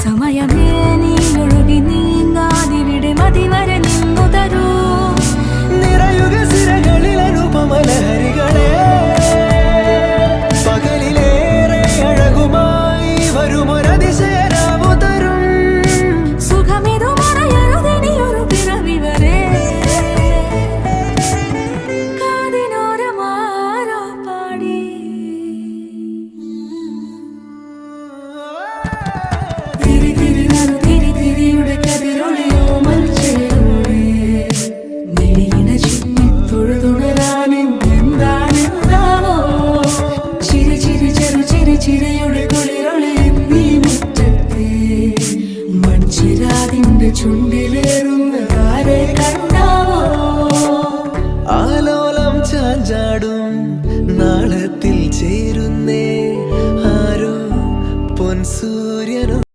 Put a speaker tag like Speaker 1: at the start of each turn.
Speaker 1: സമയമേ നീ ഒഴുകി നീങ്ങാതിവിടെ മതിവരെ നിന്നു തരൂ.
Speaker 2: നിറയുക സിരകളിൽ അനുപമലഹരികളെ, പകലിലേറെ അഴകുമായി വരുമൊരതിശയരാവു തരും.
Speaker 1: സുഖമിതു മറയരുതിനിയൊരു പിറവി വരെ. കാതിനോരമാരോ പാടി തിരി